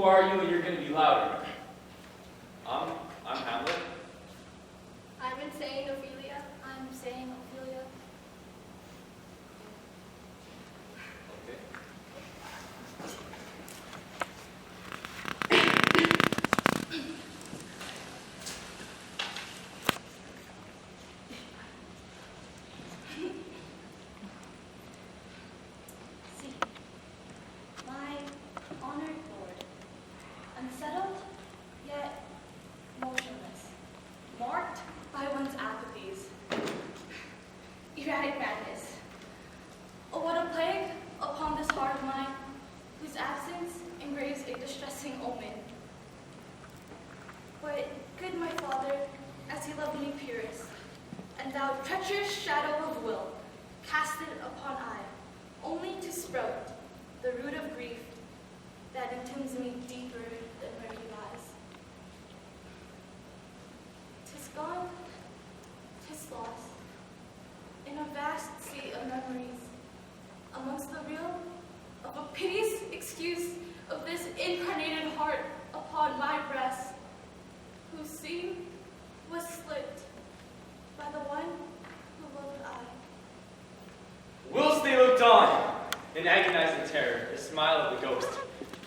Who are you? And you're going to be louder. I'm Hamlet. I'm insane, Ophelia. I'm saying Ophelia. Okay. See, my honored lord, unsettled yet motionless, marked by one's apathies, erratic madness. Oh, what a plague upon this heart of mine, whose absence engraves a distressing omen. But good my father, as he loved me purest, and thou treacherous shadow of will, cast it upon eye, only to sprout the root of grief that entombs me deeper than murky lies. 'Tis gone, 'tis lost, in a vast sea of memories, amongst the reel of a piteous excuse of this incarnated heart upon my breast, whose seam was slit by the one who loved I. Whilst they looked on, in agonizing terror, the smile of the ghost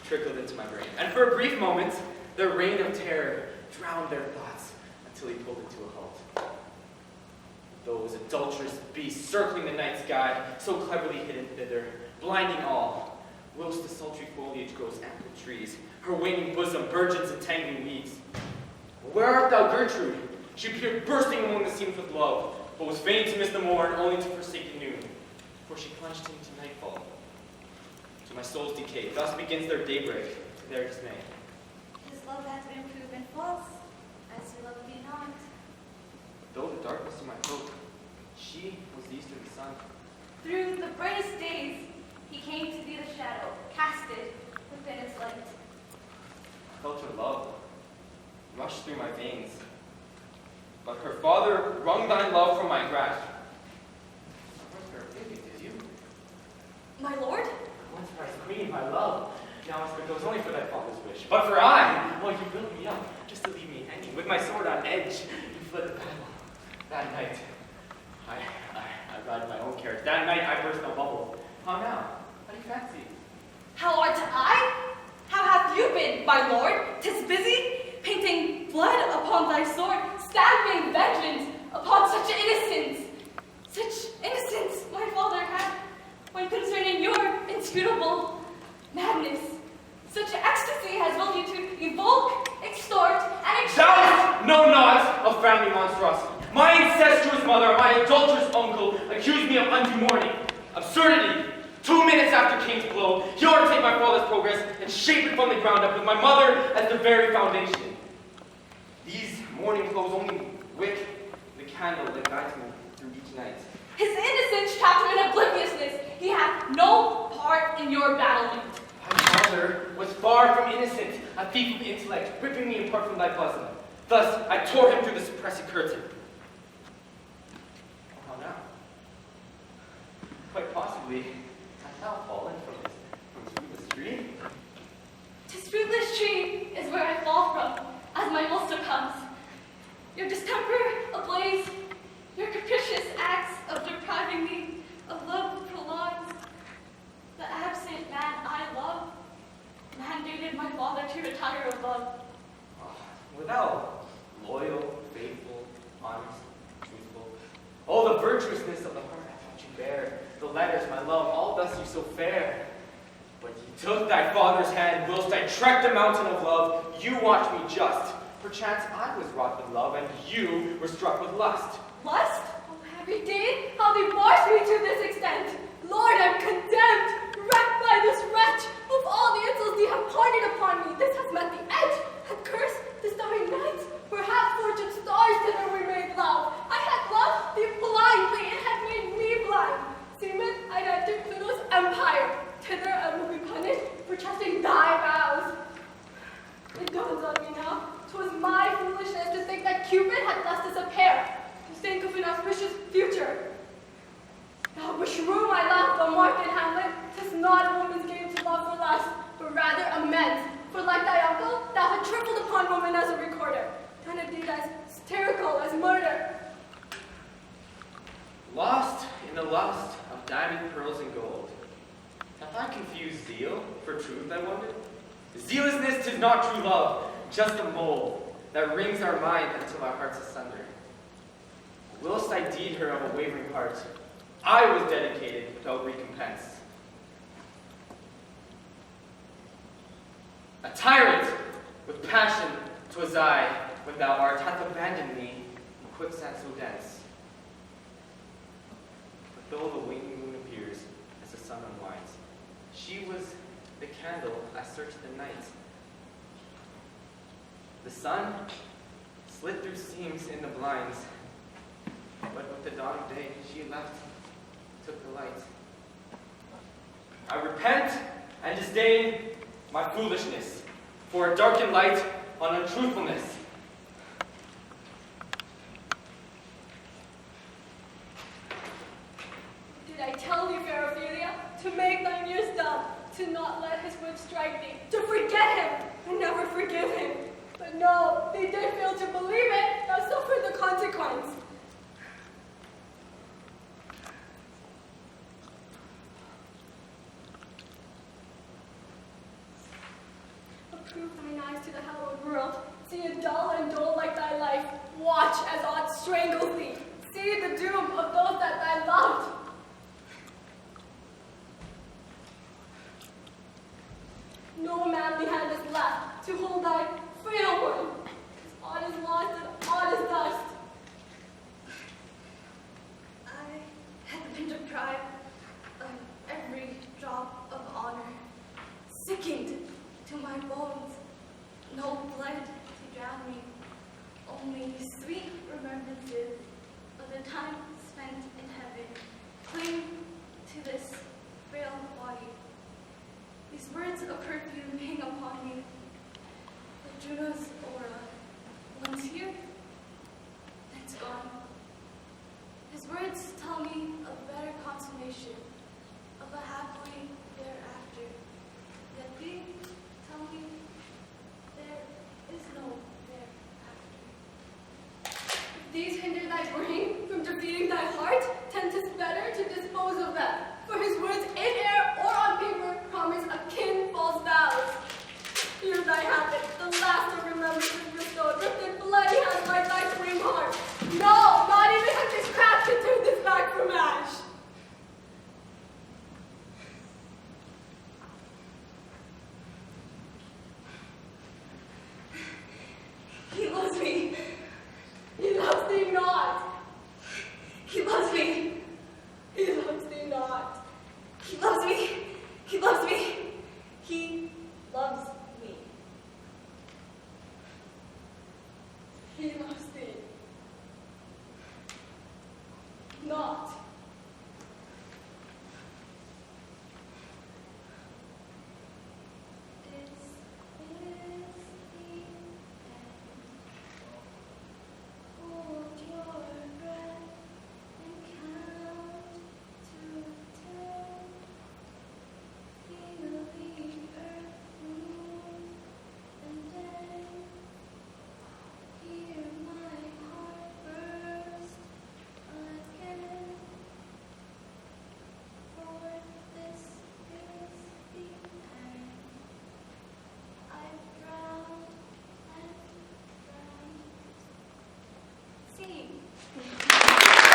trickled into my brain. And for a brief moment, the reign of terror drowned their thoughts until he pulled it to a halt. Those adulterous beasts circling the night sky, so cleverly hidden thither, blinding all, whilst the sultry foliage grows ample trees, her waning bosom burgeons in tangling weeds. Where art thou, Gertrude? She appeared bursting among the seams with love, but was fain to miss the morn, only to forsake the noon, for she plunged into nightfall. To my soul's decay, thus begins their daybreak, to their dismay. His love has been proven false, as he loved thee not. Though the darkness of my hope, she was the easterly sun. Through the brightest days, he came to be the shadow, casted within its light. I felt her love rush through my veins, but her father wrung thine love from my grasp. Once for a baby, did you? My lord? Once for a queen, my love. Now I suppose only for thy father's wish. But for I, well, you built me up, just to leave me hanging. With my sword on edge, you fled the battle. That night, I ride my own carriage. That night, I burst a bubble. How now? How do you fancy? How art I? How hath you been, my lord? 'Tis busy, painting blood upon thy sword, stabbing vengeance upon such innocence. Such innocence my father had, when concerning your inscrutable madness. Such ecstasy has willed you to evoke, extort, and extract. Thou know not of family monstrosity. My incestuous mother, my adulterous uncle, accused me of undue mourning. Absurdity. 2 minutes after Cain's blow, he ought to take my father's progress and shape it from the ground up with my mother as the very foundation. These mourning clothes only wick the candle that guides me through each night. His innocence trapped him in obliviousness. He hath no part in your battlement. My father was far from innocent, a thief of intellect, ripping me apart from thy bosom. Thus, I tore him through the suppressive curtain. How now? Quite possibly, hast thou fallen from his fruitless tree? 'Tis fruitless tree is where I fall from, as my will succumbs. Your distemper ablaze, your capricious acts of depriving me of love prolongs. The absent man I love mandated my father to retire above. Without loyal, faithful, honest, truthful. Oh, the virtuousness of the heart I thought you bear. The letters, my love, all thus you so fair. But you took thy father's hand, whilst I trekked the mountain of love. You watched me just. Perchance I was wrought with love, and you were struck with lust. Lust? Oh, happy deed, how thee forced me to this extent. Lord, I'm condemned, wrecked by this wretch. Of all the insults thee have pointed upon me, this has met the edge, hath cursed the starry night. Perhaps fortune stars thither we made love. I had loved thee blindly, it had made me blind. Seaman, I'd enter Pluto's empire. Thither I will be punished for trusting thy vows. It dawns on me now, 'twas my foolishness to think that Cupid had blessed us a pair, to think of an auspicious future. Thou beshrew my laugh, O Mark and Hamlet, 'tis confuse zeal for truth, I wondered? Zealousness 'tis not true love, just a mole that wrings our mind until our hearts asunder. Whilst I deed her of a wavering heart, I was dedicated without recompense. A tyrant with passion 'twas I, when thou art, hath abandoned me in quicksand so dense. But though the waning moon appears as the sun unwinds, she was the candle I searched the night. The sun slid through seams in the blinds, but with the dawn of day she left, took the light. I repent and disdain my foolishness, for a darkened light on untruthfulness. Did I tell thee, fair Ophelia, to make thine ears dumb, to not let his whip strike thee, to forget him, and never forgive him? But no, they did fail to believe it, thou suffered the consequence. Approve thine eyes to the hallowed world. See it dull and dull like thy life. Watch as aught strangles thee. See the doom of those that thy loved. No manly hand is left to hold thy frail one. Aught is lost and aught is dust. I had been deprived of every drop of honor, sickened to my bones, no blood to drown me, only sweet remembrances of the time spent in heaven cling to this frail body. These words of perfume hang upon me, like Juno's